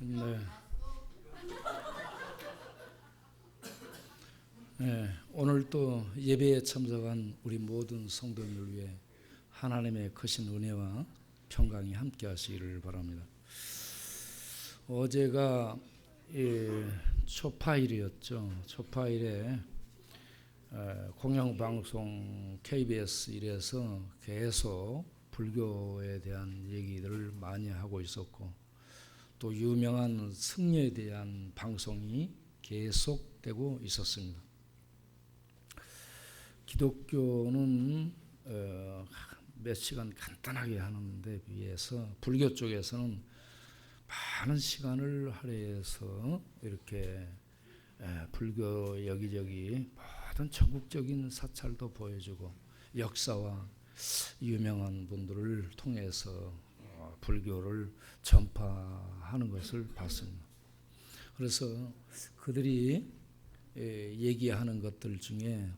네. 네. 오늘 또 예배에 참석한 우리 모든 성도님을 위해 하나님의 크신 은혜와 평강이 함께 하시기를 바랍니다. 어제가 초파일이었죠. 초파일에 공영방송 KBS 1에서 계속 불교에 대한 얘기들을 많이 하고 있었고, 또 유명한 승려에 대한 방송이 계속되고 있었습니다. 기독교는 몇 시간 간단하게 하는 데 비해서 불교 쪽에서는 많은 시간을 할애해서 이렇게 불교 여기저기 모든 전국적인 사찰도 보여주고 역사와 유명한 분들을 통해서 불교를 전파하는 것을 봤습니다. 그래서 그들이 얘기하는 것들 중에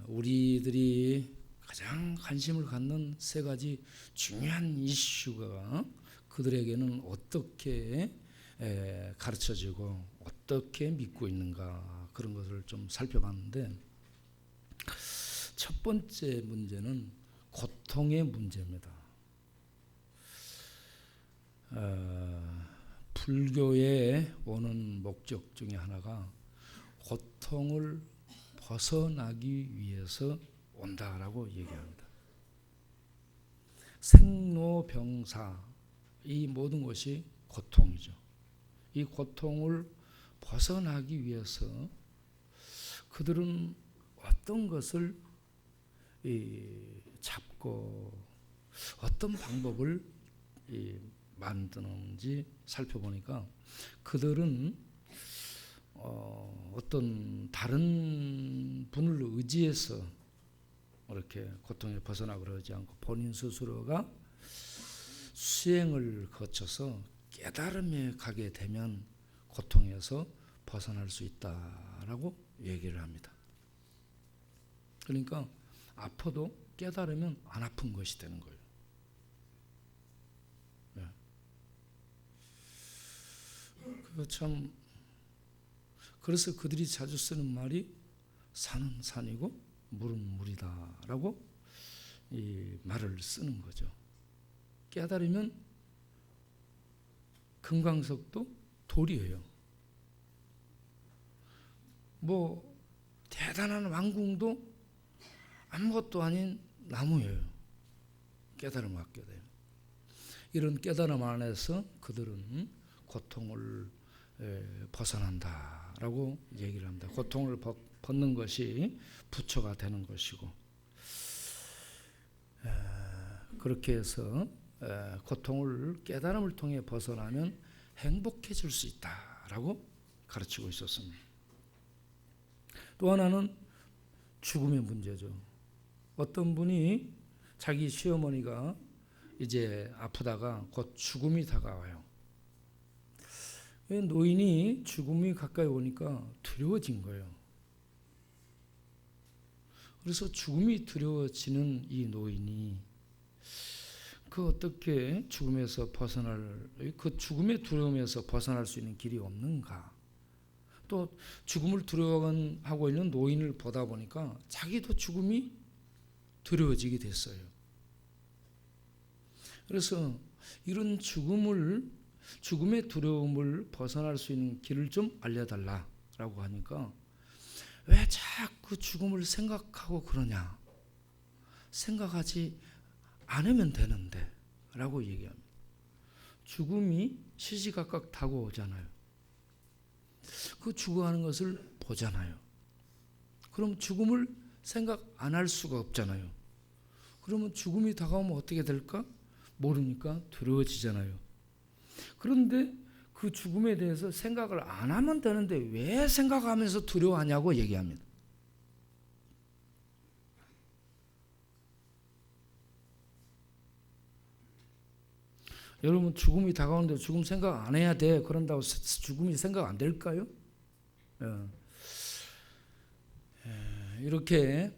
우리들이 가장 관심을 갖는 세 가지 중요한 이슈가 그들에게는 어떻게 가르쳐지고 어떻게 믿고 있는가, 그런 것을 좀 살펴봤는데, 첫 번째 문제는 고통의 문제입니다. 불교에 오는 목적 중에 하나가 고통을 벗어나기 위해서 온다라고 얘기합니다. 생로병사, 이 모든 것이 고통이죠. 이 고통을 벗어나기 위해서 그들은 어떤 것을 잡고 어떤 방법을 만드는지 살펴보니까, 그들은 어떤 다른 분을 의지해서 이렇게 고통에 벗어나 그러지 않고 본인 스스로가 수행을 거쳐서 깨달음에 가게 되면 고통에서 벗어날 수 있다라고 얘기를 합니다. 그러니까 아파도 깨달으면 안 아픈 것이 되는 거예요. 네. 참, 그래서 그들이 자주 쓰는 말이 산은 산이고 물은 물이다라고 이 말을 쓰는 거죠. 깨달으면 금강석도 돌이에요. 뭐 대단한 왕궁도 아무것도 아닌 나무예요. 깨달음 갖게 돼요. 이런 깨달음 안에서 그들은 고통을 벗어난다라고 얘기를 합니다. 고통을 벗는 것이 부처가 되는 것이고, 그렇게 해서 고통을 깨달음을 통해 벗어나면 행복해질 수 있다라고 가르치고 있었습니다. 또 하나는 죽음의 문제죠. 어떤 분이 자기 시어머니가 이제 아프다가 곧 죽음이 다가와요. 노인이 죽음이 가까이 오니까 두려워진 거예요. 그래서 죽음이 두려워지는 이 노인이 어떻게 죽음에서 그 죽음의 두려움에서 벗어날 수 있는 길이 없는가? 또 죽음을 두려워하고 있는 노인을 보다 보니까 자기도 죽음이 두려워지게 됐어요. 그래서 이런 죽음의 두려움을 벗어날 수 있는 길을 좀 알려달라라고 하니까, 왜 자꾸 죽음을 생각하고 그러냐? 생각하지 않으면 되는데 라고 얘기합니다. 죽음이 시시각각 다가오잖아요. 그 죽어가는 것을 보잖아요. 그럼 죽음을 생각 안 할 수가 없잖아요. 그러면 죽음이 다가오면 어떻게 될까? 모르니까 두려워지잖아요. 그런데 그 죽음에 대해서 생각을 안 하면 되는데 왜 생각하면서 두려워하냐고 얘기합니다. 여러분, 죽음이 다가오는데 죽음 생각 안 해야 돼, 그런다고 죽음이 생각 안 될까요? 이렇게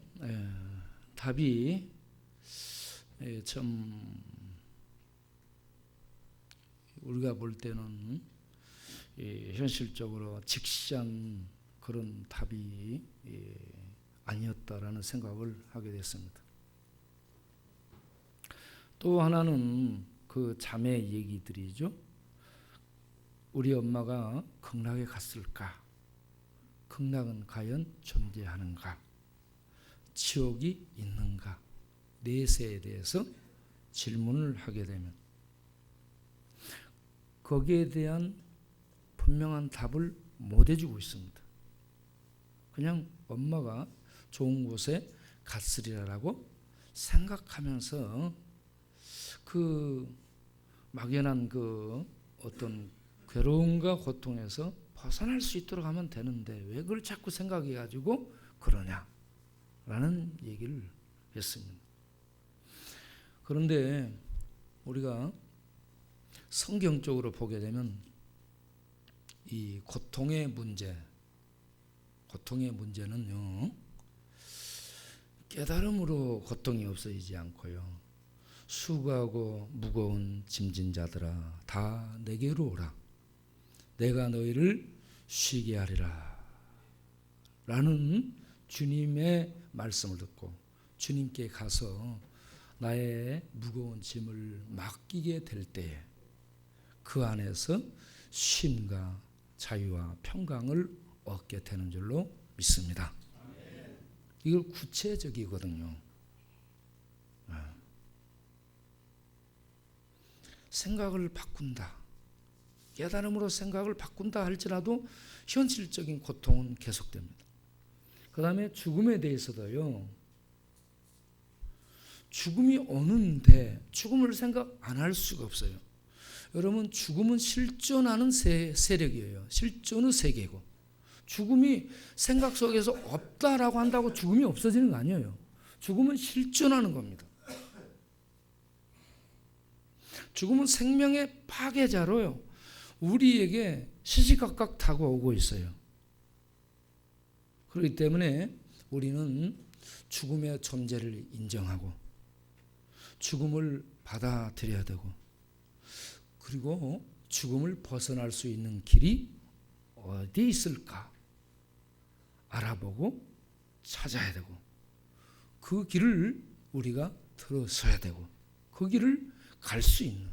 답이 참 우리가 볼 때는 현실적으로 직시한 그런 답이 아니었다라는 생각을 하게 됐습니다. 또 하나는 그 자매 얘기들이죠. 우리 엄마가 극락에 갔을까? 극락은 과연 존재하는가? 지옥이 있는가? 내세에 대해서 질문을 하게 되면 거기에 대한 분명한 답을 못 해주고 있습니다. 그냥 엄마가 좋은 곳에 갔으리라고 생각하면서 그 막연한 그 어떤 괴로움과 고통에서 벗어날 수 있도록 하면 되는데 왜 그걸 자꾸 생각해가지고 그러냐라는 얘기를 했습니다. 그런데 우리가 성경적으로 보게 되면 이 고통의 문제는요, 깨달음으로 고통이 없어지지 않고요, 수고하고 무거운 짐진 자들아 다 내게로 오라 내가 너희를 쉬게 하리라 라는 주님의 말씀을 듣고 주님께 가서 나의 무거운 짐을 맡기게 될 때에 그 안에서 쉼과 자유와 평강을 얻게 되는 줄로 믿습니다. 이걸 구체적이거든요. 생각을 바꾼다, 깨달음으로 생각을 바꾼다 할지라도 현실적인 고통은 계속됩니다. 그 다음에 죽음에 대해서도요, 죽음이 오는데 죽음을 생각 안 할 수가 없어요. 여러분, 죽음은 실존하는 세력이에요. 실존의 세계고, 죽음이 생각 속에서 없다라고 한다고 죽음이 없어지는 거 아니에요. 죽음은 실존하는 겁니다. 죽음은 생명의 파괴자로요, 우리에게 시시각각 다가오고 있어요. 그렇기 때문에 우리는 죽음의 존재를 인정하고 죽음을 받아들여야 되고, 그리고 죽음을 벗어날 수 있는 길이 어디 있을까 알아보고 찾아야 되고, 그 길을 우리가 들어서야 되고 그 길을 갈 수 있는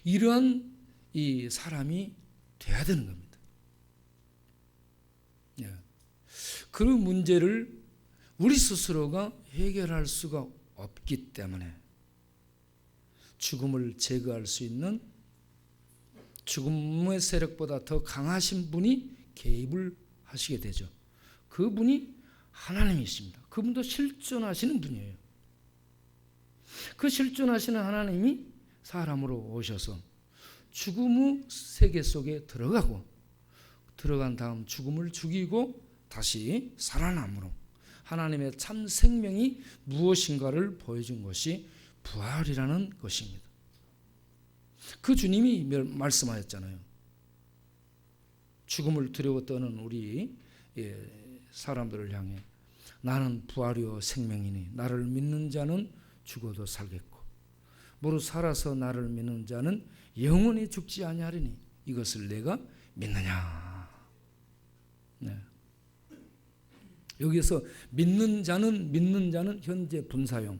이러한 이 사람이 돼야 되는 겁니다. 그 문제를 우리 스스로가 해결할 수가 없기 때문에 죽음을 제거할 수 있는 죽음의 세력보다 더 강하신 분이 개입을 하시게 되죠. 그분이 하나님이십니다. 그분도 실존하시는 분이에요. 그 실존하시는 하나님이 사람으로 오셔서 죽음의 세계 속에 들어간 다음 죽음을 죽이고 다시 살아남으로 하나님의 참 생명이 무엇인가를 보여준 것이 부활이라는 것입니다. 그 주님이 말씀하셨잖아요. 죽음을 두려워 떠는 우리 사람들을 향해 나는 부활이요 생명이니 나를 믿는 자는 죽어도 살겠고 무릇 살아서 나를 믿는 자는 영원히 죽지 아니하리니 이것을 내가 믿느냐. 네. 여기서 믿는 자는 현재 분사형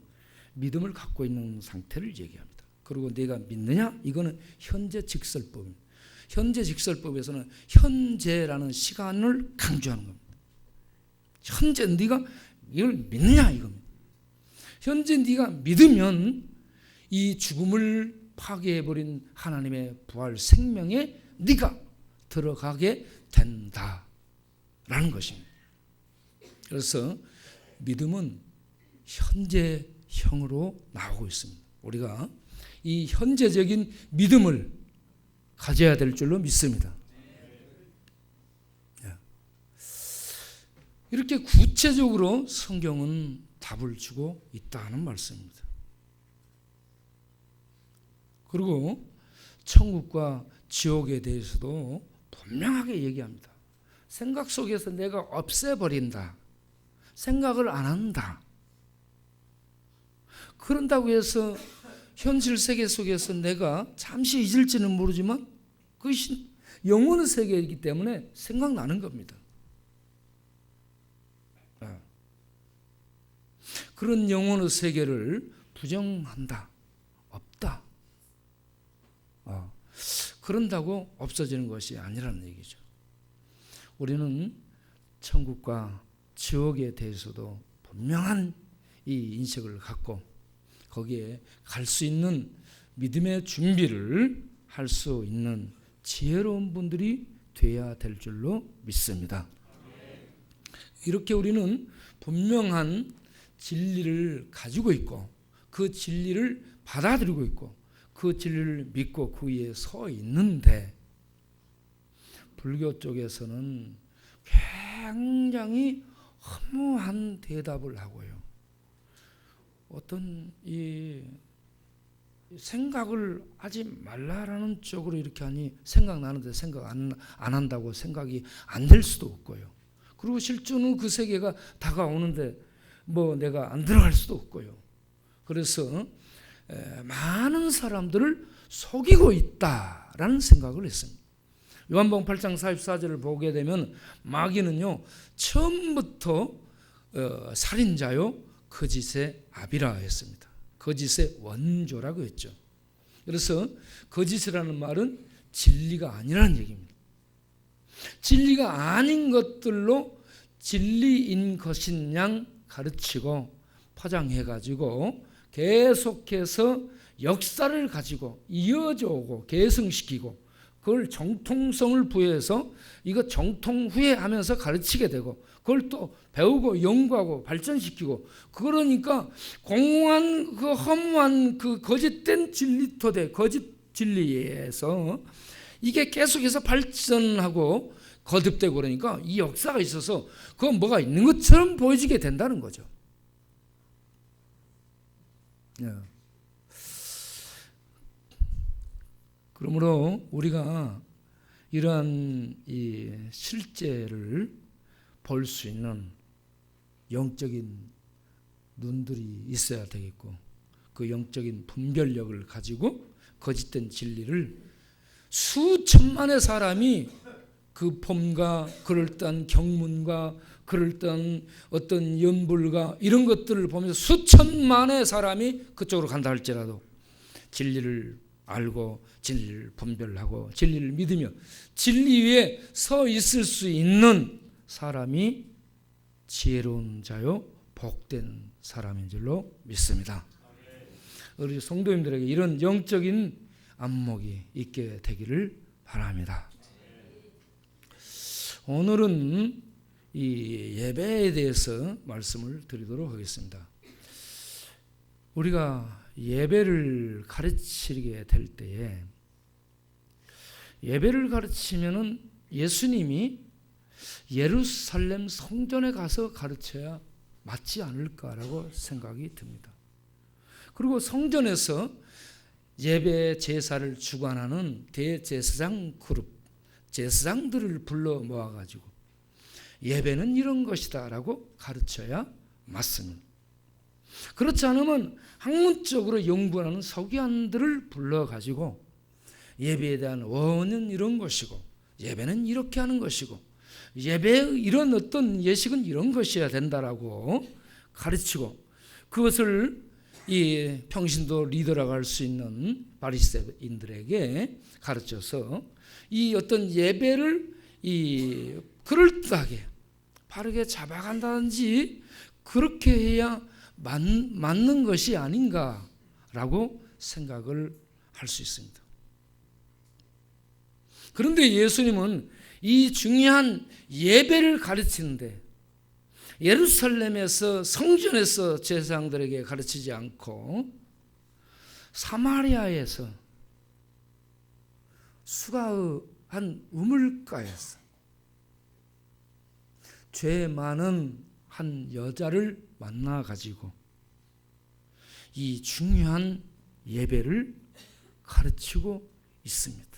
믿음을 갖고 있는 상태를 얘기합니다. 그리고 내가 믿느냐? 이거는 현재 직설법입니다. 현재 직설법에서는 현재라는 시간을 강조하는 겁니다. 현재 네가 이걸 믿느냐 이겁니다. 현재 네가 믿으면 이 죽음을 파괴해버린 하나님의 부활 생명에 네가 들어가게 된다라는 것입니다. 그래서 믿음은 현재형으로 나오고 있습니다. 우리가 이 현재적인 믿음을 가져야 될 줄로 믿습니다. 이렇게 구체적으로 성경은 답을 주고 있다는 말씀입니다. 그리고 천국과 지옥에 대해서도 분명하게 얘기합니다. 생각 속에서 내가 없애버린다. 생각을 안 한다. 그런다고 해서 현실 세계 속에서 내가 잠시 잊을지는 모르지만 그것이 영혼의 세계이기 때문에 생각나는 겁니다. 그런 영혼의 세계를 부정한다. 없다. 그런다고 없어지는 것이 아니라는 얘기죠. 우리는 천국과 지옥에 대해서도 분명한 이 인식을 갖고 거기에 갈 수 있는 믿음의 준비를 할 수 있는 지혜로운 분들이 되어야 될 줄로 믿습니다. 이렇게 우리는 분명한 진리를 가지고 있고 그 진리를 받아들이고 있고 그 진리를 믿고 그 위에 서 있는데 불교 쪽에서는 굉장히 허무한 대답을 하고요. 어떤 이 생각을 하지 말라라는 쪽으로 이렇게 하니 생각나는데 생각 안 한다고 생각이 안 될 수도 없고요. 그리고 실제로는 그 세계가 다가오는데 뭐 내가 안 들어갈 수도 없고요. 그래서 많은 사람들을 속이고 있다라는 생각을 했습니다. 요한복음 8장 44절을 보게 되면 마귀는요 처음부터 살인자요 거짓의 아비라 했습니다. 거짓의 원조라고 했죠. 그래서 거짓이라는 말은 진리가 아니라는 얘기입니다. 진리가 아닌 것들로 진리인 것인 양 가르치고 포장해가지고 계속해서 역사를 가지고 이어져 오고 계승시키고 그걸 정통성을 부여해서 이거 정통 후에 하면서 가르치게 되고 그걸 또 배우고 연구하고 발전시키고 그러니까 공허한 그 허무한 그 거짓된 진리 토대 거짓 진리에서 이게 계속해서 발전하고 거듭되고 그러니까 이 역사가 있어서 그건 뭐가 있는 것처럼 보여지게 된다는 거죠. 그러므로 우리가 이러한 이 실제를 볼 수 있는 영적인 눈들이 있어야 되겠고 그 영적인 분별력을 가지고 거짓된 진리를 수천만의 사람이 그 폼과 그럴듯한 경문과 그럴듯한 어떤 연불과 이런 것들을 보면서 수천만의 사람이 그쪽으로 간다 할지라도 진리를 알고 진리를 분별하고 진리를 믿으며 진리 위에 서 있을 수 있는 사람이 지혜로운 자요 복된 사람인 줄로 믿습니다. 우리 성도님들에게 이런 영적인 안목이 있게 되기를 바랍니다. 오늘은 이 예배에 대해서 말씀을 드리도록 하겠습니다. 우리가 예배를 가르치게 될 때에 예배를 가르치면은 예수님이 예루살렘 성전에 가서 가르쳐야 맞지 않을까라고 생각이 듭니다. 그리고 성전에서 예배 제사를 주관하는 대제사장 그룹, 제사장들을 불러 모아가지고 예배는 이런 것이다라고 가르쳐야 맞습니다. 그렇지 않으면 학문적으로 연구하는 서기관들을 불러가지고 예배에 대한 원은 이런 것이고 예배는 이렇게 하는 것이고 예배의 이런 어떤 예식은 이런 것이어야 된다라고 가르치고 그것을 이 평신도 리더라고 할 수 있는 바리새인들에게 가르쳐서 이 어떤 예배를 이 그럴듯하게 바르게 잡아간다든지 그렇게 해야 맞는 것이 아닌가라고 생각을 할 수 있습니다. 그런데 예수님은 이 중요한 예배를 가르치는데 예루살렘에서 성전에서 제사장들에게 가르치지 않고 사마리아에서 수가의 한 우물가에서 죄 많은 한 여자를 만나가지고 이 중요한 예배를 가르치고 있습니다.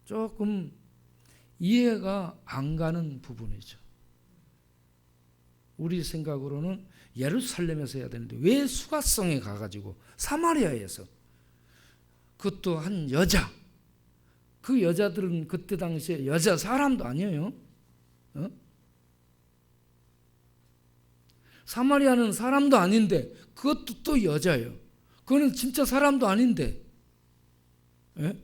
조금 이해가 안 가는 부분이죠. 우리 생각으로는 예루살렘에서 해야 되는데 왜 수가성에 가가지고 사마리아에서, 그것도 한 여자, 그 여자들은 그때 당시에 여자 사람도 아니에요. 사마리아는 사람도 아닌데 그것도 또 여자예요. 그거는 진짜 사람도 아닌데, 예?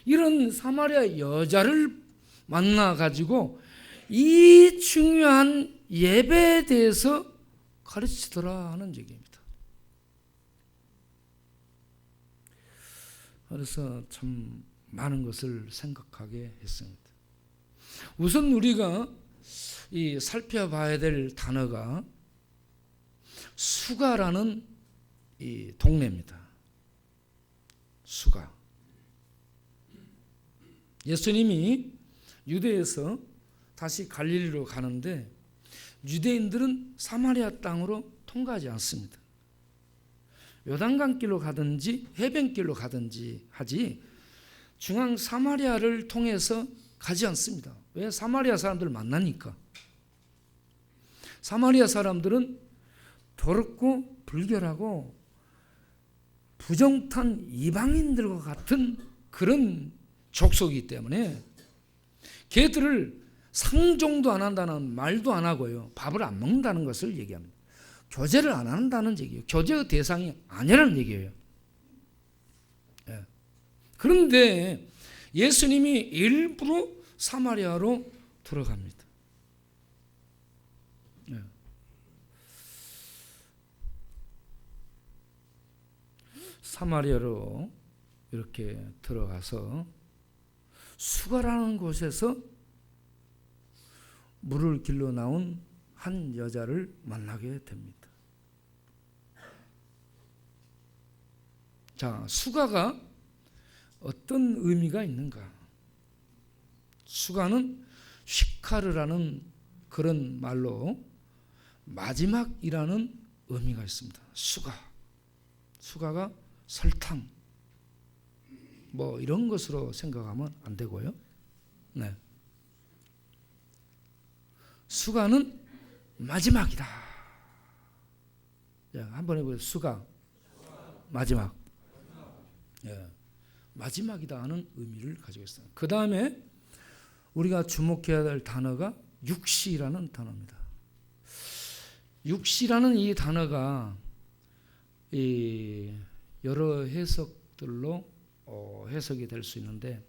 이런 사마리아 여자를 만나가지고 이 중요한 예배에 대해서 가르치더라 하는 얘기입니다. 그래서 참 많은 것을 생각하게 했습니다. 우선 우리가 이 살펴봐야 될 단어가 수가라는 이 동네입니다. 수가. 예수님이 유대에서 다시 갈릴리로 가는데 유대인들은 사마리아 땅으로 통과하지 않습니다. 요단강길로 가든지 해변길로 가든지 하지 중앙 사마리아를 통해서 가지 않습니다. 왜? 사마리아 사람들을 만나니까. 사마리아 사람들은 더럽고 불결하고 부정탄 이방인들과 같은 그런 족속이기 때문에 걔들을 상종도 안 한다는 말도 안 하고요, 밥을 안 먹는다는 것을 얘기합니다. 교제를 안 한다는 얘기예요. 교제의 대상이 아니라는 얘기예요. 예. 그런데 예수님이 일부러 사마리아로 들어갑니다. 예. 사마리아로 이렇게 들어가서 수가라는 곳에서 물을 길러 나온 한 여자를 만나게 됩니다. 자, 수가가 어떤 의미가 있는가? 수가는 쉬카르라는 그런 말로 마지막이라는 의미가 있습니다. 수가가 설탕 뭐 이런 것으로 생각하면 안 되고요. 네. 수가는 마지막이다. 자, 한번 해보세요. 수가 마지막. 예. 마지막이다 하는 의미를 가지고 있어요. 그 다음에 우리가 주목해야 될 단어가 육시라는 단어입니다. 육시라는 이 단어가 여러 해석들로 해석이 될 수 있는데,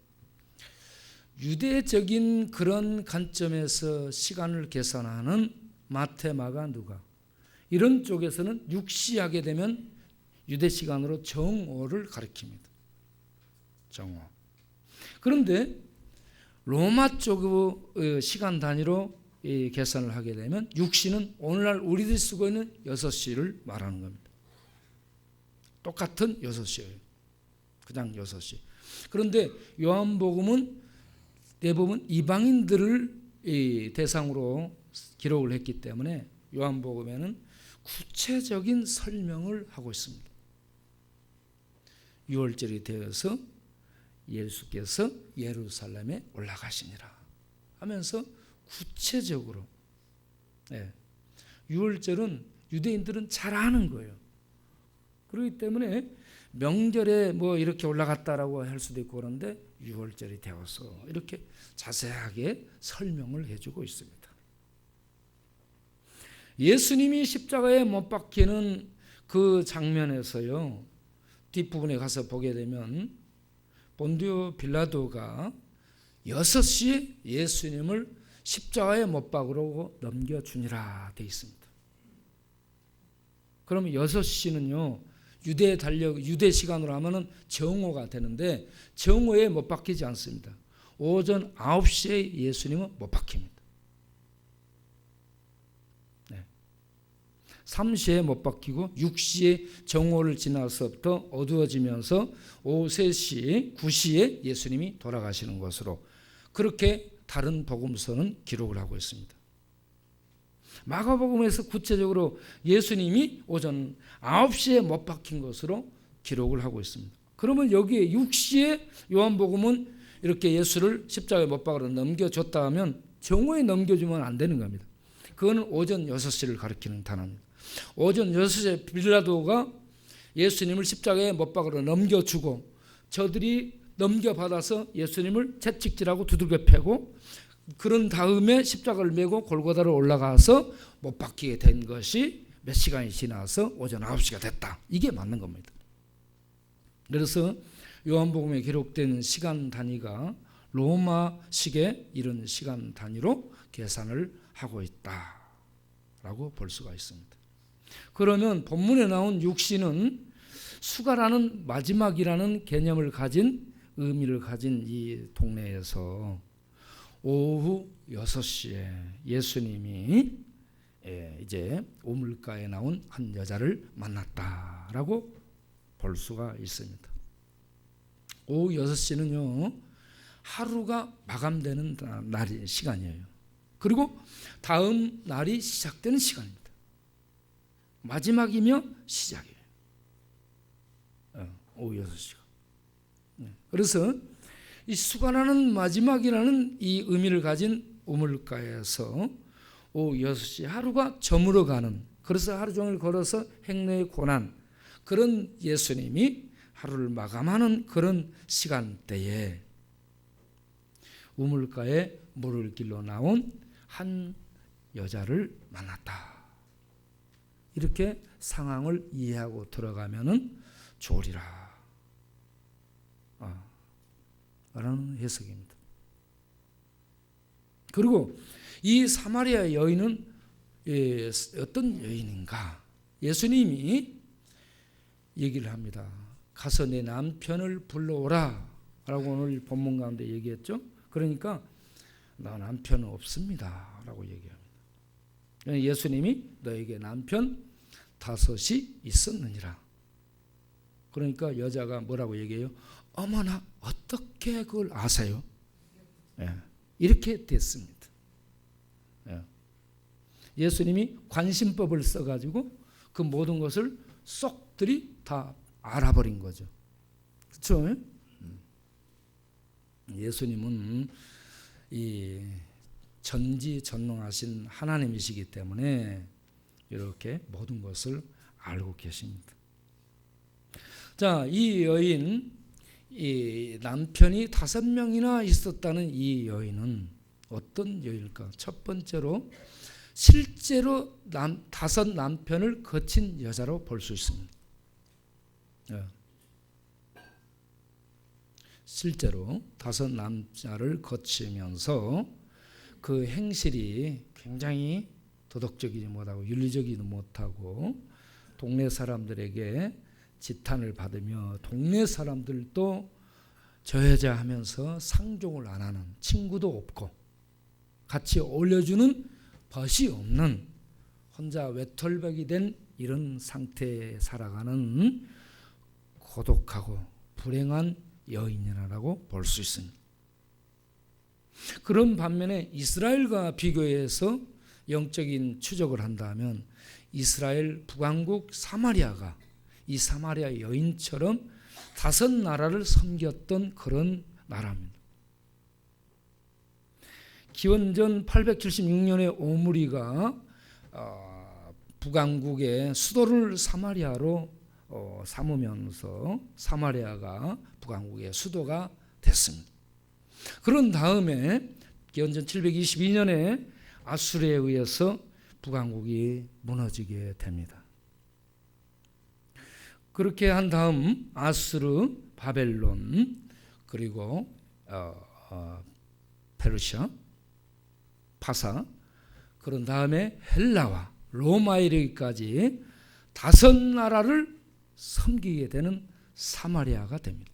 유대적인 그런 관점에서 시간을 계산하는 마태, 마가, 누가 이런 쪽에서는 육시하게 되면 유대 시간으로 정오를 가리킵니다. 정오. 그런데 로마 쪽의 시간 단위로 계산을 하게 되면 육시는 오늘날 우리들이 쓰고 있는 6시를 말하는 겁니다. 똑같은 6시예요. 그냥 6시. 그런데 요한복음은 대부분 이방인들을 대상으로 기록을 했기 때문에 요한복음에는 구체적인 설명을 하고 있습니다. 6월절이 되어서 예수께서 예루살렘에 올라가시니라 하면서 구체적으로, 6월절은 유대인들은 잘 아는 거예요. 그렇기 때문에 명절에 뭐 이렇게 올라갔다라고 할 수도 있고 그런데 6월절이 되어서 이렇게 자세하게 설명을 해주고 있습니다. 예수님이 십자가에 못 박히는 그 장면에서요, 뒷부분에 가서 보게 되면 본디오 빌라도가 6시에 예수님을 십자가에 못 박으라고 넘겨주니라 되어 있습니다. 그러면 6시는요 유대 시간으로 하면은 정오가 되는데 정오에 못 박히지 않습니다. 오전 9시에 예수님은 못 박힙니다. 3시에 못 박히고 6시에 정오를 지나서부터 어두워지면서 오후 3시, 9시에 예수님이 돌아가시는 것으로 그렇게 다른 복음서는 기록을 하고 있습니다. 마가복음에서 구체적으로 예수님이 오전 9시에 못 박힌 것으로 기록을 하고 있습니다. 그러면 여기에 6시에 요한복음은 이렇게 예수를 십자가에 못 박으러 넘겨줬다 하면 정오에 넘겨주면 안 되는 겁니다. 그거는 오전 6시를 가리키는 단어입니다. 오전 6시에 빌라도가 예수님을 십자가에 못 박으러 넘겨주고 저들이 넘겨받아서 예수님을 채찍질하고 두들겨 패고 그런 다음에 십자가를 메고 골고다로 올라가서 못 박히게 된 것이 몇 시간이 지나서 오전 9시가 됐다. 이게 맞는 겁니다. 그래서 요한복음에 기록된 시간 단위가 로마식의 이런 시간 단위로 계산을 하고 있다라고 볼 수가 있습니다. 그러면 본문에 나온 6시는 수가라는 마지막이라는 개념을 가진 의미를 가진 이 동네에서 오후 6시에 예수님이 이제 우물가에 나온 한 여자를 만났다라고 볼 수가 있습니다. 오후 6시는요 하루가 마감되는 날이 시간이에요. 그리고 다음 날이 시작되는 시간입니다. 마지막이며 시작이에요. 오후 6시가. 그래서 이 수가라는 마지막이라는 이 의미를 가진 우물가에서 오후 6시 하루가 저물어가는, 그래서 하루 종일 걸어서 행로의 고난, 그런 예수님이 하루를 마감하는 그런 시간대에 우물가에 물을 길러 나온 한 여자를 만났다. 이렇게 상황을 이해하고 들어가면은 좋으리라 라는 해석입니다. 그리고 이 사마리아 여인은 어떤 여인인가? 예수님이 얘기를 합니다. 가서 내 남편을 불러오라 라고 오늘 본문 가운데 얘기했죠. 그러니까 나 남편 없습니다 라고 얘기합니다. 예수님이 너에게 남편 5이 있었느니라. 그러니까 여자가 뭐라고 얘기해요? 어머나 어떻게 그걸 아세요? 이렇게 됐습니다. 예수님이 관심법을 써가지고 그 모든 것을 쏙들이 다 알아버린 거죠. 그렇죠? 예수님은 이 전지전능하신 하나님이시기 때문에 이렇게 모든 것을 알고 계십니다. 자, 이 여인, 이 남편이 5명이나 있었다는 이 여인은 어떤 여인일까? 첫 번째로 실제로 5 남편을 거친 여자로 볼 수 있습니다. 실제로 5 남자를 거치면서 그 행실이 굉장히 도덕적이지 못하고 윤리적이지 못하고 동네 사람들에게 지탄을 받으며 동네 사람들도 저 여자 하면서 상종을 안 하는, 친구도 없고 같이 어울려주는 벗이 없는 혼자 외톨백이 된 이런 상태에 살아가는 고독하고 불행한 여인이라고 볼 수 있습니다. 그런 반면에 이스라엘과 비교해서 영적인 추적을 한다면 이스라엘 북왕국 사마리아가 이 사마리아 여인처럼 5 나라를 섬겼던 그런 나라입니다. 기원전 876년에 오므리가 북왕국의 수도를 사마리아로 삼으면서 사마리아가 북왕국의 수도가 됐습니다. 그런 다음에 기원전 722년에 아수르에 의해서 북왕국이 무너지게 됩니다. 그렇게 한 다음 아수르, 바벨론, 그리고 페르시아, 파사, 그런 다음에 헬라와 로마에 이르기까지 5 나라를 섬기게 되는 사마리아가 됩니다.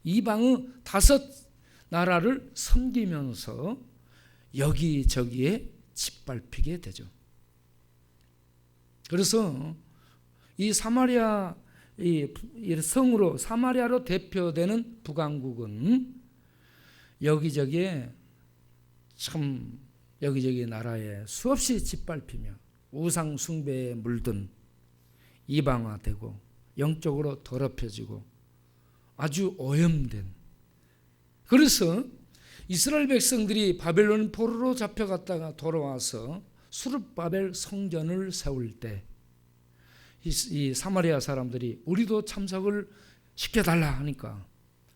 이방의 5 나라를 섬기면서 여기저기에 짓밟히게 되죠. 그래서 이 사마리아, 이 성으로 사마리아로 대표되는 북왕국은 여기저기에 참 여기저기 나라에 수없이 짓밟히며 우상 숭배에 물든 이방화되고 영적으로 더럽혀지고 아주 오염된, 그래서 이스라엘 백성들이 바벨론 포로로 잡혀갔다가 돌아와서 수르바벨 성전을 세울 때 이 사마리아 사람들이 우리도 참석을 시켜달라 하니까,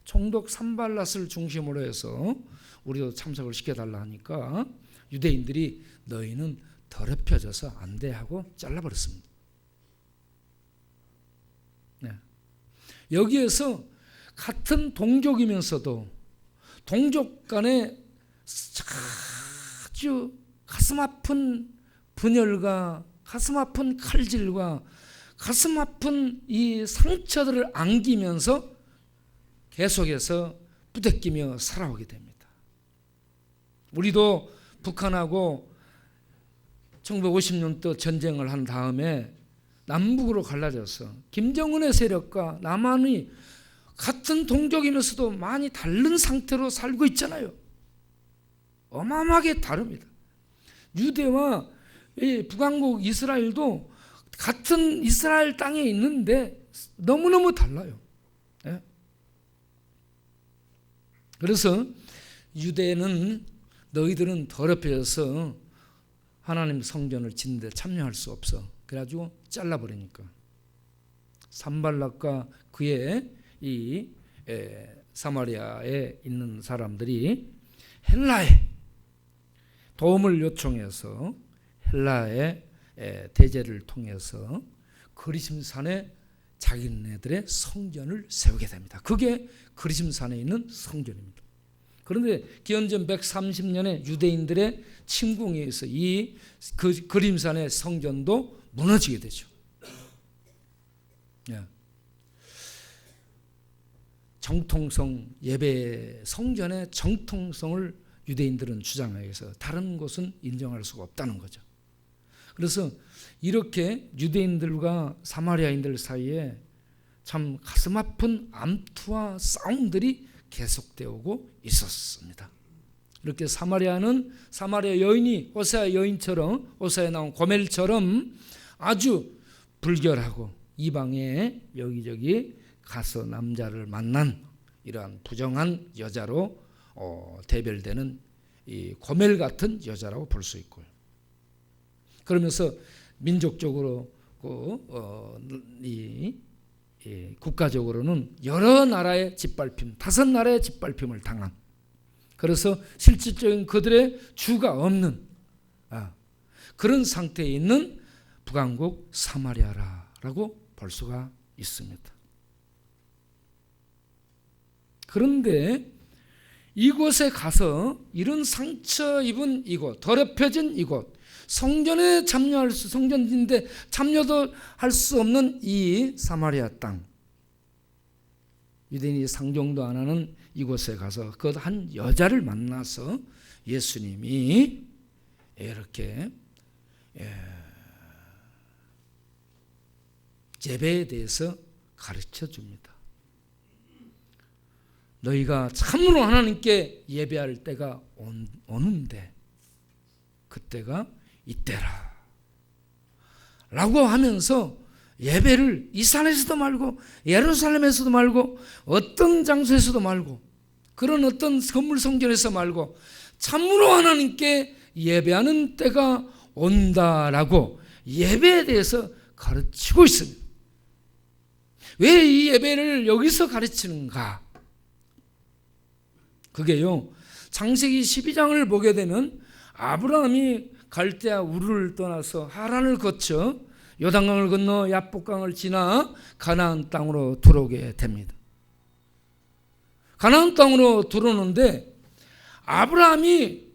총독 산발랏을 중심으로 해서 우리도 참석을 시켜달라 하니까 유대인들이 너희는 더럽혀져서 안 돼 하고 잘라버렸습니다. 네. 여기에서 같은 동족이면서도 동족 간에 아주 가슴 아픈 분열과 가슴 아픈 칼질과 가슴 아픈 이 상처들을 안기면서 계속해서 부대끼며 살아오게 됩니다. 우리도 북한하고 1950년도 전쟁을 한 다음에 남북으로 갈라져서 김정은의 세력과 남한이 같은 동족이면서도 많이 다른 상태로 살고 있잖아요. 어마어마하게 다릅니다. 유대와 북왕국 이스라엘도 같은 이스라엘 땅에 있는데 너무너무 달라요. 네? 그래서 유대는 너희들은 더럽혀져서 하나님 성전을 짓는 데 참여할 수 없어. 그래가지고 잘라버리니까 산발락과 그의 이 사마리아에 있는 사람들이 헬라에 도움을 요청해서 헬라의 대제를 통해서 그리심산에 자기네들의 성전을 세우게 됩니다. 그게 그리심산에 있는 성전입니다. 그런데 기원전 130년에 유대인들의 침공에 의해서 이 그리심산의 성전도 무너지게 되죠. 정통성, 예배 성전의 정통성을 유대인들은 주장해서 다른 곳은 인정할 수가 없다는 거죠. 그래서 이렇게 유대인들과 사마리아인들 사이에 참 가슴 아픈 암투와 싸움들이 계속되어 오고 있었습니다. 이렇게 사마리아는 사마리아 여인이 호세아 여인처럼, 호세아에 나온 고멜처럼 아주 불결하고 이방에 여기저기 가서 남자를 만난 이러한 부정한 여자로 대별되는 이 고멜 같은 여자라고 볼 수 있고요. 그러면서 민족적으로 국가적으로는 여러 나라의 짓밟힘, 5나라의 짓밟힘을 당한, 그래서 실질적인 그들의 주가 없는 그런 상태에 있는 북왕국 사마리아라고 볼 수가 있습니다. 그런데 이곳에 가서 이런 상처 입은 이곳, 더럽혀진 이곳, 성전에 성전인데 참여도 할 수 없는 이 사마리아 땅, 유대인이 상종도 안 하는 이곳에 가서 그 한 여자를 만나서 예수님이 이렇게 예배에 대해서 가르쳐 줍니다. 너희가 참으로 하나님께 예배할 때가 오는데 그때가 이때라 라고 하면서 예배를 이 산에서도 말고 예루살렘에서도 말고 어떤 장소에서도 말고 그런 어떤 건물 성전에서 말고 참으로 하나님께 예배하는 때가 온다라고 예배에 대해서 가르치고 있습니다. 왜 이 예배를 여기서 가르치는가? 그게요, 창세기 12장을 보게 되면 아브라함이 갈대아 우르를 떠나서 하란을 거쳐 요단강을 건너 야복강을 지나 가나안 땅으로 들어오게 됩니다. 가나안 땅으로 들어오는데 아브라함이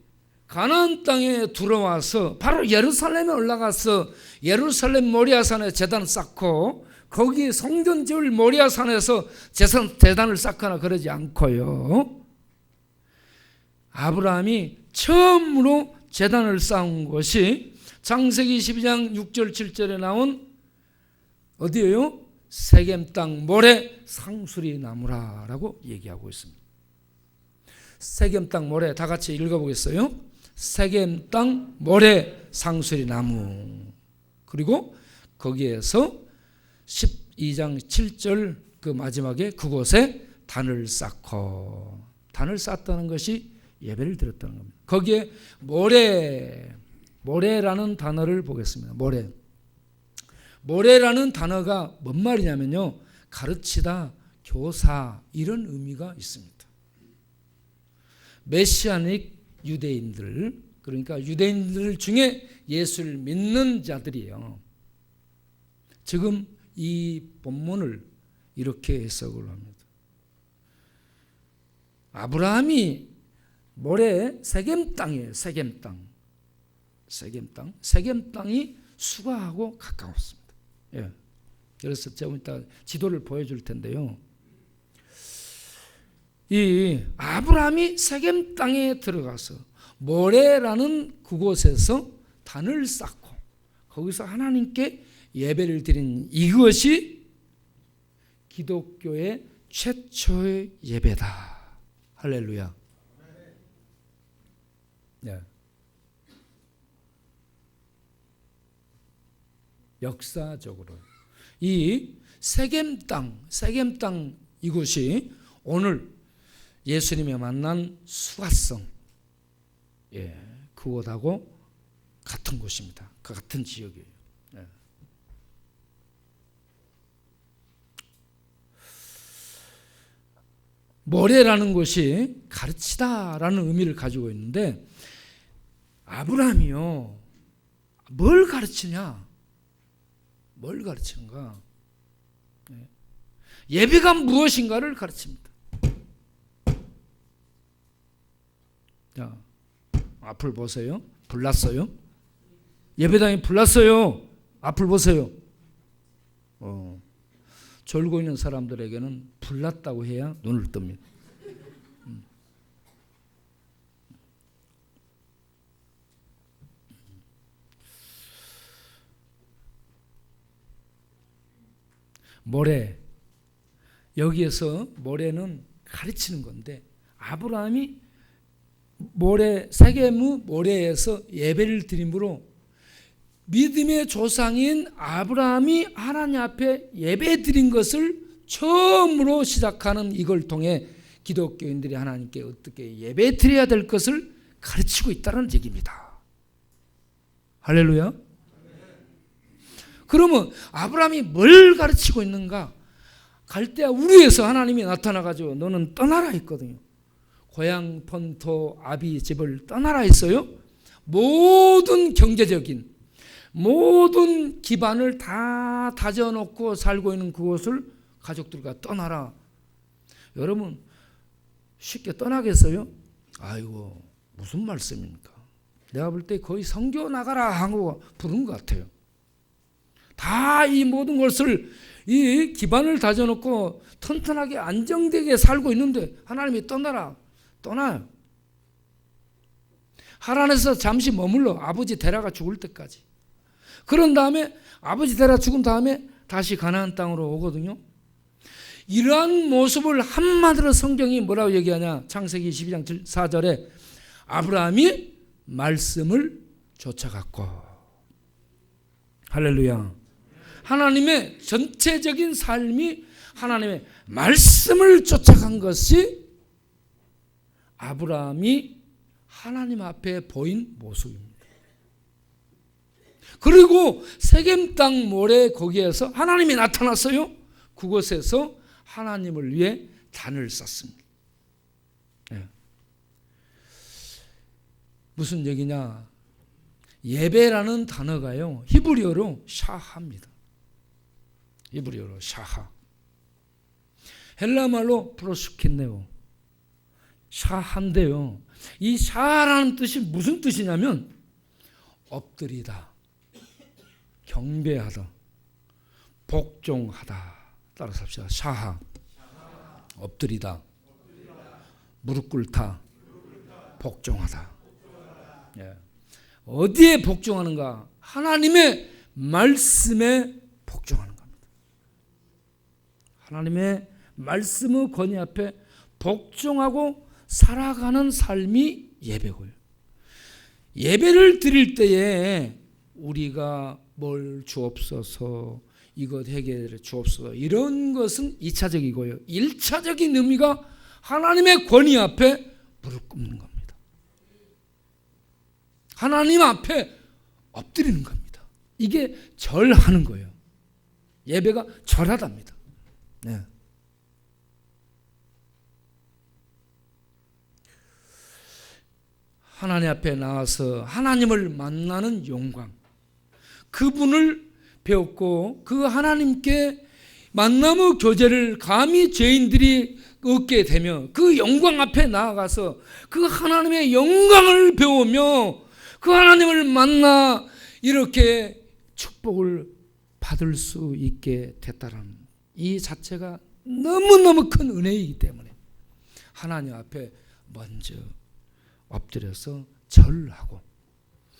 가나안 땅에 들어와서 바로 예루살렘에 올라가서 예루살렘 모리아산에 제단 쌓고 거기 성전 지을 모리아산에서 제단을 쌓거나 그러지 않고요, 아브라함이 처음으로 제단을 쌓은 것이 창세기 12장 6절 7절에 나온 어디예요? 세겜 땅 모래 상수리 나무라라고 얘기하고 있습니다. 세겜 땅 모래, 다 같이 읽어보겠어요? 세겜 땅 모래 상수리 나무. 그리고 거기에서 12장 7절 그 마지막에 그곳에 단을 쌓고, 단을 쌓았다는 것이 예배를 드렸다는 겁니다. 거기에 모래, 모래라는 단어를 보겠습니다. 모래라는 단어가 뭔 말이냐면요, 가르치다, 교사, 이런 의미가 있습니다. 메시아닉 유대인들, 그러니까 유대인들 중에 예수를 믿는 자들이에요. 지금 이 본문을 이렇게 해석을 합니다. 아브라함이 모래 세겜 땅이에요. 세겜 땅이 수가하고 가까웠습니다. 예. 그래서 조금 이따 지도를 보여줄 텐데요. 이 아브라함이 세겜 땅에 들어가서 모래라는 그곳에서 단을 쌓고 거기서 하나님께 예배를 드린 이것이 기독교의 최초의 예배다. 할렐루야. 네. 역사적으로 이 세겜 땅 이곳이 오늘 예수님이 만난 수가성, 예, 그곳하고 같은 곳입니다. 그 같은 지역이에요. 예. 모래라는 것이 가르치다라는 의미를 가지고 있는데 아브라함이요, 뭘 가르치냐? 뭘 가르치는가? 예배가 무엇인가를 가르칩니다. 자, 앞을 보세요. 불났어요? 예배당이 불났어요. 앞을 보세요. 졸고 있는 사람들에게는 불났다고 해야 눈을 뜹니다. 모래, 여기에서 모래는 가르치는 건데 아브라함이 세겜의 모래에서 예배를 드림으로 믿음의 조상인 아브라함이 하나님 앞에 예배 드린 것을 처음으로 시작하는 이걸 통해 기독교인들이 하나님께 어떻게 예배 드려야 될 것을 가르치고 있다는 얘기입니다. 할렐루야. 그러면 아브라함이 뭘 가르치고 있는가? 갈대아 우르에서 하나님이 나타나가지고 너는 떠나라 했거든요. 고향 본토 아비 집을 떠나라 했어요. 모든 경제적인 모든 기반을 다 다져놓고 살고 있는 그곳을 가족들과 떠나라. 여러분 쉽게 떠나겠어요? 아이고 무슨 말씀입니까? 내가 볼 때 거의 선교 나가라 하고 부른 것 같아요. 다 이 모든 것을 이 기반을 다져놓고 튼튼하게 안정되게 살고 있는데 하나님이 떠나라. 떠나요. 하란에서 잠시 머물러 아버지 데라가 죽을 때까지. 그런 다음에 아버지 데라 죽은 다음에 다시 가나안 땅으로 오거든요. 이러한 모습을 한마디로 성경이 뭐라고 얘기하냐? 창세기 22장 4절에 아브라함이 말씀을 쫓아갔고, 할렐루야. 하나님의 전체적인 삶이 하나님의 말씀을 쫓아간 것이 아브라함이 하나님 앞에 보인 모습입니다. 그리고 세겜 땅 모래 거기에서 하나님이 나타났어요. 그곳에서 하나님을 위해 단을 쌓습니다. 네. 무슨 얘기냐? 예배라는 단어가요, 히브리어로 샤하입니다. 히브리어로 샤하. 헬라말로 프로스킨네오. 샤한데요. 이 샤라는 뜻이 무슨 뜻이냐면 엎드리다, 경배하다, 복종하다. 따라서 합시다. 샤하. 엎드리다, 무릎 꿇다, 복종하다. 예. 어디에 복종하는가? 하나님의 말씀에 복종하는 겁니다. 하나님의 말씀의 권위 앞에 복종하고 살아가는 삶이 예배고요. 예배를 드릴 때에 우리가 뭘 주옵소서, 이것 해결해 주옵소서, 이런 것은 2차적이고요. 1차적인 의미가 하나님의 권위 앞에 무릎 꿇는 겁니다. 하나님 앞에 엎드리는 겁니다. 이게 절하는 거예요. 예배가 절하답니다. 네. 하나님 앞에 나와서 하나님을 만나는 영광, 그분을 배웠고 그 하나님께 만남의 교제를 감히 죄인들이 얻게 되며 그 영광 앞에 나아가서 그 하나님의 영광을 배우며 그 하나님을 만나 이렇게 축복을 받을 수 있게 됐다는 이 자체가 너무너무 큰 은혜이기 때문에 하나님 앞에 먼저 엎드려서 절하고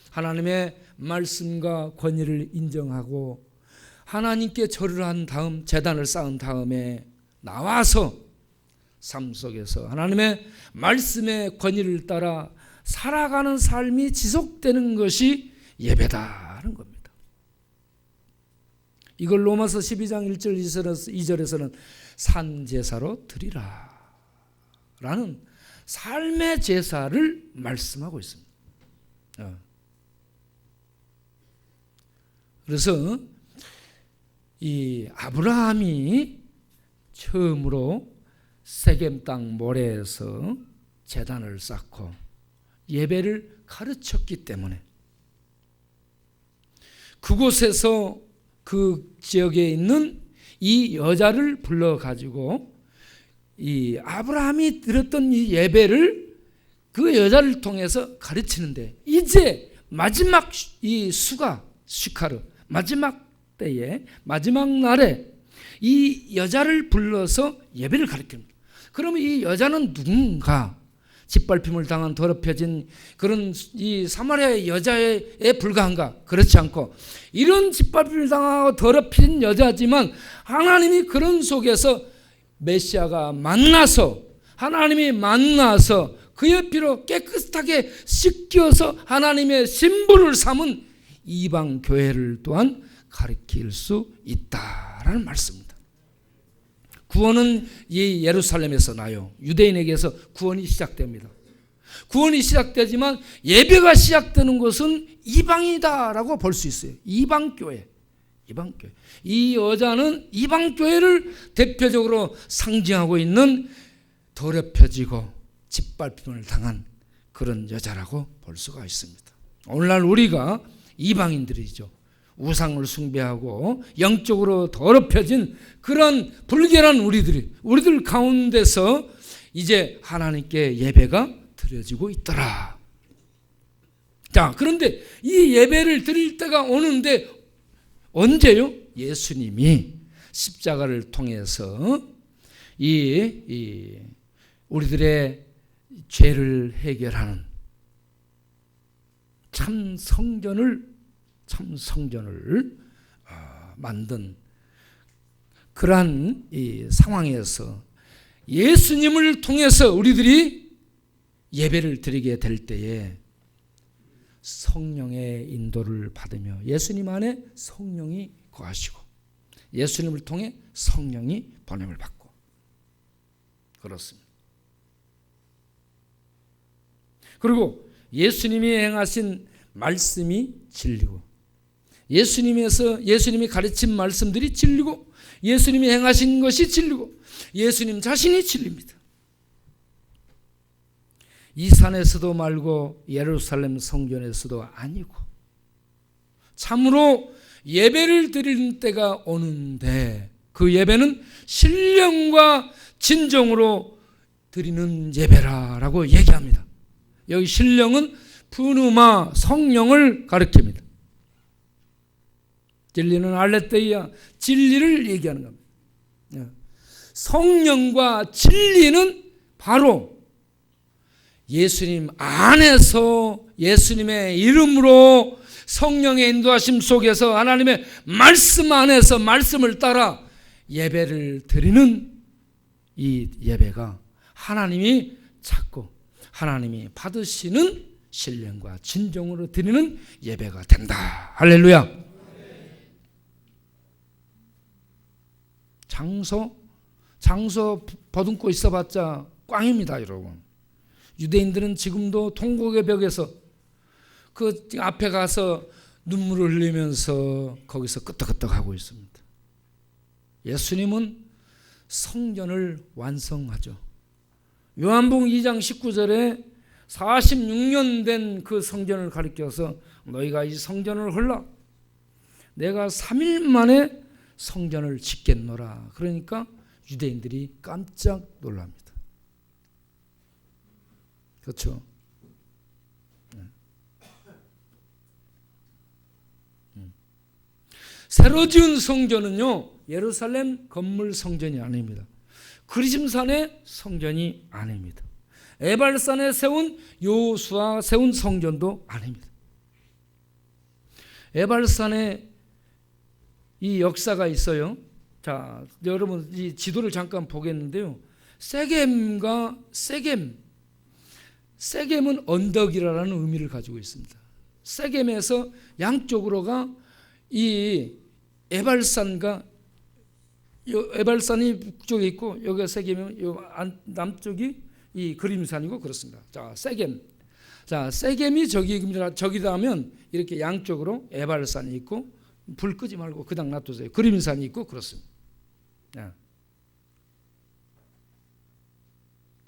하나님의 말씀과 권위를 인정하고 하나님께 절을 한 다음 제단을 쌓은 다음에 나와서 삶 속에서 하나님의 말씀의 권위를 따라 살아가는 삶이 지속되는 것이 예배다는 겁니다. 이걸 로마서 12장 1절 2절에서는 산제사로 드리라 라는 삶의 제사를 말씀하고 있습니다. 그래서 이 아브라함이 처음으로 세겜 땅 모래에서 제단을 쌓고 예배를 가르쳤기 때문에 그곳에서 그 지역에 있는 이 여자를 불러가지고 이 아브라함이 드렸던 이 예배를 그 여자를 통해서 가르치는데 이제 마지막 이 수가 시카르 마지막 때에 마지막 날에 이 여자를 불러서 예배를 가르칩니다. 그러면 이 여자는 누군가? 짓밟힘을 당한 더럽혀진 그런 이 사마리아의 여자에 불과한가? 그렇지 않고 이런 짓밟힘을 당하고 더럽힌 여자지만 하나님이 그런 속에서 메시아가 만나서 하나님이 만나서 그의 피로 깨끗하게 씻겨서 하나님의 신부를 삼은 이방 교회를 또한 가르칠 수 있다라는 말씀입니다. 구원은 이 예루살렘에서 나요. 유대인에게서 구원이 시작됩니다. 구원이 시작되지만 예배가 시작되는 것은 이방이다라고 볼 수 있어요. 이방교회. 이방교회. 이 여자는 이방교회를 대표적으로 상징하고 있는 더럽혀지고 짓밟힘을 당한 그런 여자라고 볼 수가 있습니다. 오늘날 우리가 이방인들이죠. 우상을 숭배하고 영적으로 더럽혀진 그런 불결한 우리들 가운데서 이제 하나님께 예배가 드려지고 있더라. 자, 그런데 이 예배를 드릴 때가 오는데 언제요? 예수님이 십자가를 통해서 이 우리들의 죄를 해결하는 참 성전을 만든 그러한 이 상황에서 예수님을 통해서 우리들이 예배를 드리게 될 때에 성령의 인도를 받으며 예수님 안에 성령이 거하시고 예수님을 통해 성령이 번임을 받고 그렇습니다. 그리고 예수님이 행하신 말씀이 진리고 예수님이 가르친 말씀들이 진리고 예수님이 행하신 것이 진리고 예수님 자신이 진리입니다. 이 산에서도 말고 예루살렘 성전에서도 아니고 참으로 예배를 드리는 때가 오는데 그 예배는 신령과 진정으로 드리는 예배라고 얘기합니다. 여기 신령은 푸누마 성령을 가리킵니다. 진리는 알레theia 진리를 얘기하는 겁니다. 성령과 진리는 바로 예수님 안에서 예수님의 이름으로 성령의 인도하심 속에서 하나님의 말씀 안에서 말씀을 따라 예배를 드리는 이 예배가 하나님이 찾고 하나님이 받으시는 신령과 진정으로 드리는 예배가 된다. 할렐루야. 장소 버듬고 있어봤자 꽝입니다, 여러분. 유대인들은 지금도 통곡의 벽에서 그 앞에 가서 눈물을 흘리면서 거기서 끄떡끄떡하고 있습니다. 예수님은 성전을 완성하죠. 요한복음 2장 19절에 46년 된 그 성전을 가리켜서 너희가 이 성전을 헐라 내가 3일 만에 성전을 짓겠노라. 그러니까 유대인들이 깜짝 놀랍니다. 그렇죠? 새로 지은 성전은요, 예루살렘 건물 성전이 아닙니다. 그리심산의 성전이 아닙니다. 에발산에 세운 여호수아 세운 성전도 아닙니다. 에발산에 이 역사가 있어요. 자, 여러분 이 지도를 잠깐 보겠는데요. 세겜과 세겜은 언덕이라는 의미를 가지고 있습니다. 세겜에서 양쪽으로가 이 에발산과 에발산이 북쪽에 있고 여기가 세겜이면 남쪽이 이 그림산이고 그렇습니다. 자, 세겜. 자, 세겜이 저기다 하면 이렇게 양쪽으로 에발산이 있고 불 끄지 말고 그냥 놔두세요. 그림산이 있고 그렇습니다. 네.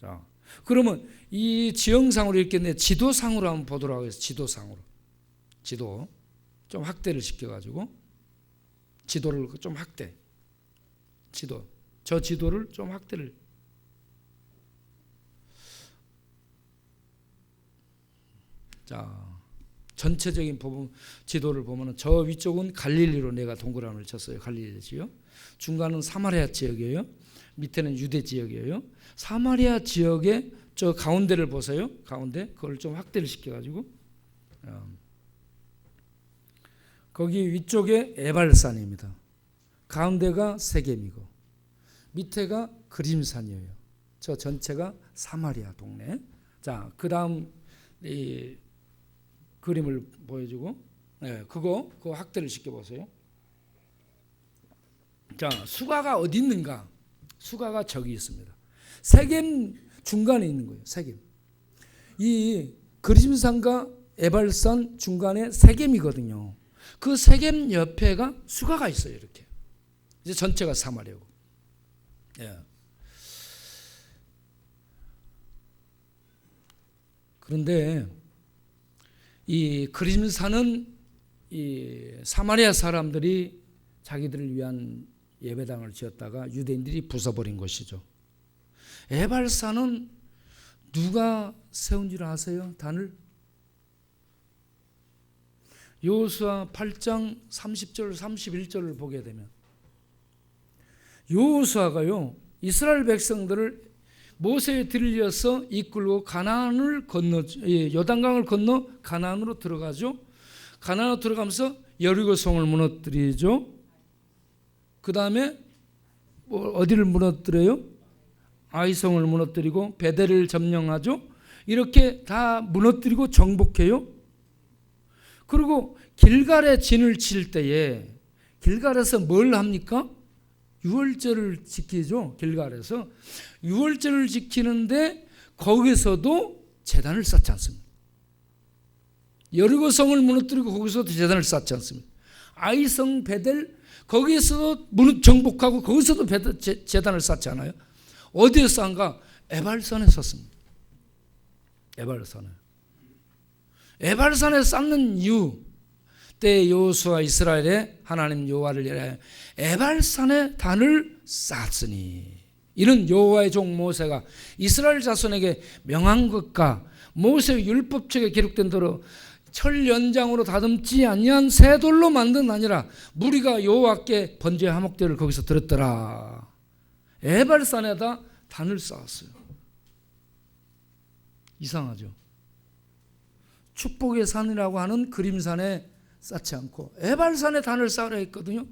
자, 그러면 이 지형상으로 이렇게 지도상으로 한번 보도록 하겠습니다. 지도상으로. 지도 좀 확대를 시켜가지고 지도를 좀 확대. 저 지도를 좀 확대를. 자, 전체적인 지도를 보면 저 위쪽은 갈릴리로 내가 동그라미를 쳤어요. 갈릴리지요. 중간은 사마리아 지역이에요. 밑에는 유대 지역이에요. 사마리아 지역의 저 가운데를 보세요. 가운데 그걸 좀 확대를 시켜가지고 거기 위쪽에 에발산입니다. 가운데가 세겜이고 밑에가 그림산이에요. 저 전체가 사마리아 동네. 자, 그 다음 이 그림을 보여주고, 네, 그거 확대를 시켜보세요. 자, 수가가 어디 있는가? 수가가 저기 있습니다. 세겜 중간에 있는 거예요. 세겜. 이 그림산과 에발산 중간에 세겜이거든요. 그 세겜 옆에가 수가가 있어요. 이렇게. 이제 전체가 사마리아고. 예. 그런데 이 그림산은 이 사마리아 사람들이 자기들을 위한 예배당을 지었다가 유대인들이 부숴버린 것이죠. 에발산은 누가 세운 줄 아세요? 단을? 여호수아 8장 30절 31절을 보게 되면 여호수아가요 이스라엘 백성들을 모세에 들려서 이끌고 가나안을 건너 요단강을 건너 가나안으로 들어가죠. 가나안으로 들어가면서 여리고성을 무너뜨리죠. 그 다음에 어디를 무너뜨려요? 아이성을 무너뜨리고 베델을 점령하죠. 이렇게 다 무너뜨리고 정복해요. 그리고 길갈에 진을 칠 때에 길갈에서 뭘 합니까? 유월절을 지키죠. 길갈에서 유월절을 지키는데 거기서도 제단을 쌓지 않습니다. 여리고성을 무너뜨리고 거기서도 제단을 쌓지 않습니다. 아이성 베델 거기서도 정복하고 거기서도 제단을 쌓지 않아요. 어디에 쌓은가? 에발산에 쌓습니다. 에발산에 쌓는 이유 때 여호수아 이스라엘의 하나님 여호와를 위하여 에발산에 단을 쌓았으니 이는 여호와의 종 모세가 이스라엘 자손에게 명한 것과 모세 율법책에 기록된 대로 철 연장으로 다듬지 아니한 새 돌로 만든 아니라 무리가 여호와께 번제 화목제를 거기서 드렸더라. 에발산에다 단을 쌓았어요. 이상하죠. 축복의 산이라고 하는 그림산에 쌓지 않고 에발산에 단을 쌓으라 했거든요.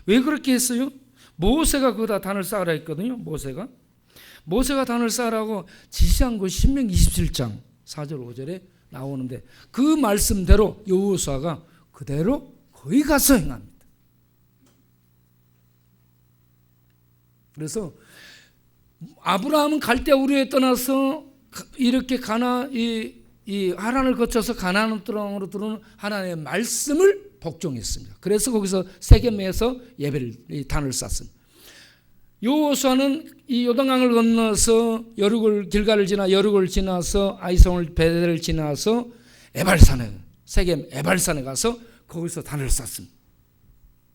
왜 그렇게 했어요? 모세가 거기다 단을 쌓으라 했거든요. 모세가 단을 쌓으라고 지시한 거 신명기 27장 4절 5절에 나오는데 그 말씀대로 여호수아가 그대로 거기 가서 행합니다. 그래서 아브라함은 갈대 우르에 떠나서 이렇게 이 하란을 거쳐서 가나안 땅으로 들어오는 하나님의 말씀을 복종했습니다. 그래서 거기서 세겜에서 예배를 단을 쌓습니다. 여호수아는 이 요단강을 건너서 여륙을 길가를 지나 여륙을 지나서 아이성을 베델을 지나서 에발산에 세겜 에발산에 가서 거기서 단을 쌓습니다.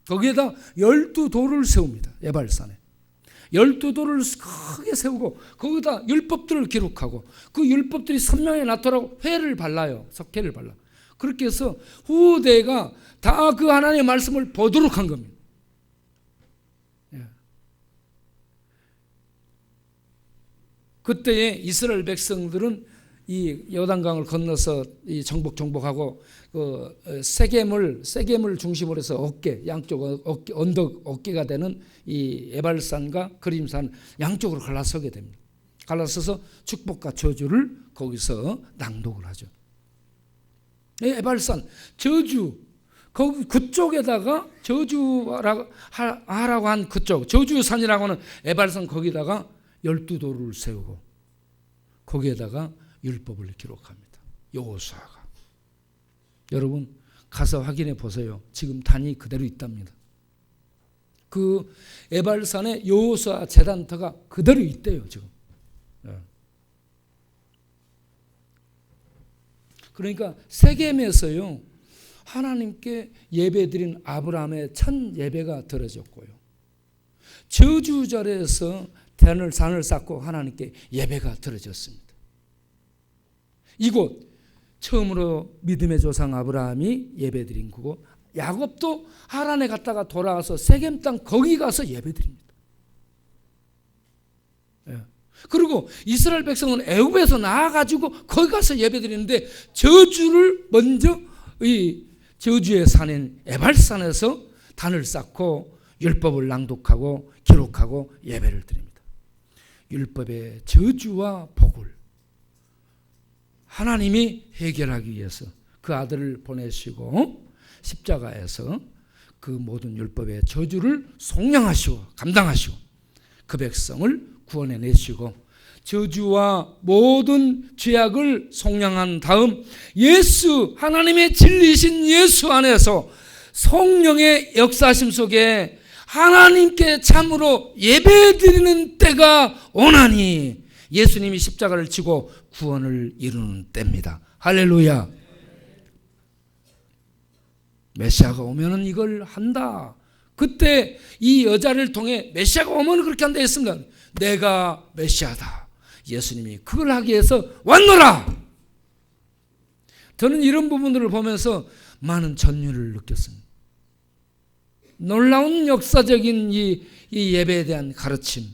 거기에다 12돌을 세웁니다. 에발산에 12돌을 크게 세우고 거기다 율법들을 기록하고 그 율법들이 선명히 나타나고 회를 발라요. 석회를 발라. 그렇게 해서 후대가 다 그 하나님의 말씀을 보도록 한 겁니다. 그때에 이스라엘 백성들은 이 요단강을 건너서 이 정복하고 그 세겜을 중심으로 해서 어깨 양쪽 어깨가 되는 이 에발산과 그림산 양쪽으로 갈라서게 됩니다. 갈라서서 축복과 저주를 거기서 낭독을 하죠. 에발산 저주 그쪽에다가 저주하라고 한 그쪽 저주산이라고 하는 에발산 거기다가 12돌을 세우고 거기에다가 율법을 기록합니다. 여호수아가. 여러분 가서 확인해 보세요. 지금 단이 그대로 있답니다. 그 에발산에 여호수아 제단터가 그대로 있대요. 지금. 그러니까 세겜에서요 하나님께 예배드린 아브라함의 첫 예배가 드려졌고요. 저주절에서 산을 쌓고 하나님께 예배가 드려졌습니다. 이곳 처음으로 믿음의 조상 아브라함이 예배드린 곳이고 야곱도 하란에 갔다가 돌아와서 세겜 땅 거기 가서 예배드립니다. 그리고 이스라엘 백성은 애굽에서 나와가지고 거기 가서 예배드리는데 저주를 먼저 이 저주의 산인 에발산에서 단을 쌓고 율법을 낭독하고 기록하고 예배를 드립니다. 율법의 저주와 복을 하나님이 해결하기 위해서 그 아들을 보내시고 십자가에서 그 모든 율법의 저주를 속량하시고 감당하시고 그 백성을 구원해내시고 저주와 모든 죄악을 속량한 다음 예수 하나님의 진리신 예수 안에서 성령의 역사심 속에 하나님께 참으로 예배드리는 때가 오나니 예수님이 십자가를 지고 구원을 이루는 때입니다. 할렐루야. 메시아가 오면은 이걸 한다. 그때 이 여자를 통해 메시아가 오면 그렇게 한다 했습니다. 내가 메시아다. 예수님이 그걸 하기 위해서 왔노라. 저는 이런 부분들을 보면서 많은 전율을 느꼈습니다. 놀라운 역사적인 이 예배에 대한 가르침.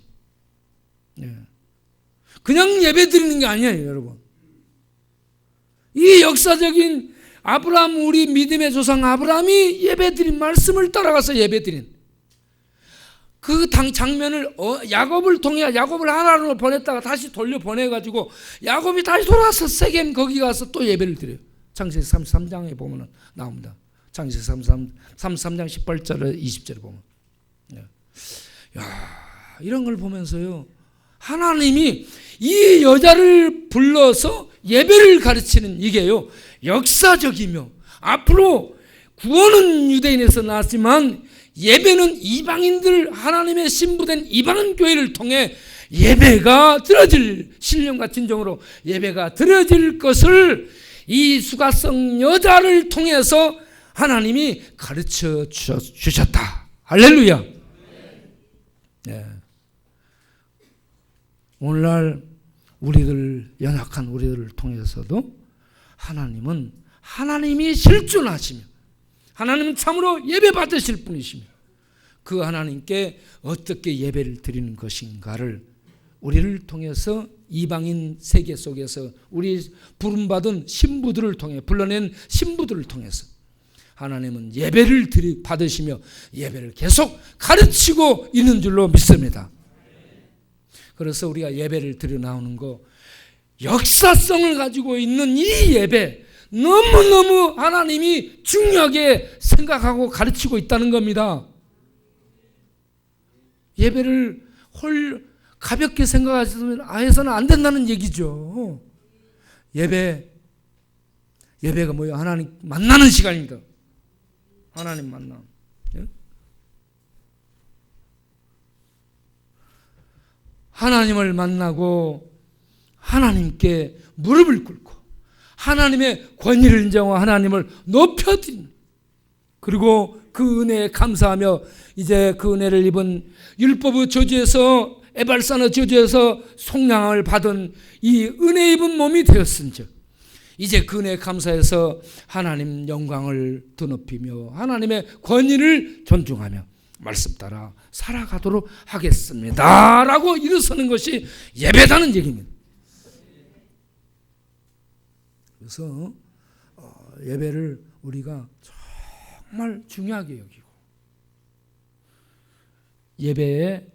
그냥 예배 드리는 게 아니에요, 여러분. 이 역사적인 아브라함, 우리 믿음의 조상 아브라함이 예배 드린 말씀을 따라가서 예배 드린 그 장면을 야곱을 통해 야곱을 하나로 보냈다가 다시 돌려보내가지고 야곱이 다시 돌아와서 세겜 거기 가서 또 예배를 드려요. 창세기 33장에 보면 나옵니다. 창세기 33장 18절에 20절에 보면. 이런 걸 보면서요. 하나님이 이 여자를 불러서 예배를 가르치는 이게요. 역사적이며 앞으로 구원은 유대인에서 나왔지만 예배는 이방인들 하나님의 신부된 이방인 교회를 통해 예배가 드려질 신령과 진정으로 예배가 드려질 것을 이 수가성 여자를 통해서 하나님이 가르쳐 주셨다. 할렐루야. 네. 오늘날 우리들 연약한 우리들을 통해서도 하나님은 하나님이 실존하시며 하나님은 참으로 예배 받으실 분이시며 그 하나님께 어떻게 예배를 드리는 것인가를 우리를 통해서 이방인 세계 속에서 우리 부름받은 신부들을 통해 불러낸 신부들을 통해서 하나님은 예배를 받으시며 예배를 계속 가르치고 있는 줄로 믿습니다. 그래서 우리가 예배를 드려 나오는 거 역사성을 가지고 있는 이 예배 너무너무 하나님이 중요하게 생각하고 가르치고 있다는 겁니다. 예배를 가볍게 생각해서는 안 된다는 얘기죠. 예배가 뭐예요? 하나님 만나는 시간입니다. 하나님 만남. 예? 하나님을 만나고 하나님께 무릎을 꿇고 하나님의 권위를 인정하고 하나님을 높여드리는, 그리고 그 은혜에 감사하며 이제 그 은혜를 입은 율법의 저주에서, 에발산의 저주에서 속량을 받은 이 은혜 입은 몸이 되었은즉 이제 그 은혜에 감사해서 하나님 영광을 드높이며 하나님의 권위를 존중하며 말씀 따라 살아가도록 하겠습니다 라고 일어서는 것이 예배다는 얘기입니다. 그래서 예배를 우리가 정말 중요하게 여기고 예배에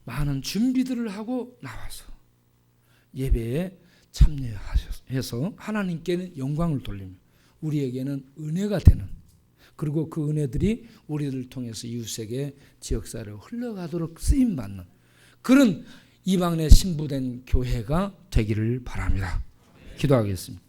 많은 준비들을 하고 나와서 예배에 참여해서 하나님께는 영광을 돌리며 우리에게는 은혜가 되는, 그리고 그 은혜들이 우리들을 통해서 이웃에게 지역사회로 흘러가도록 쓰임받는 그런 이방 내 신부된 교회가 되기를 바랍니다. 기도하겠습니다.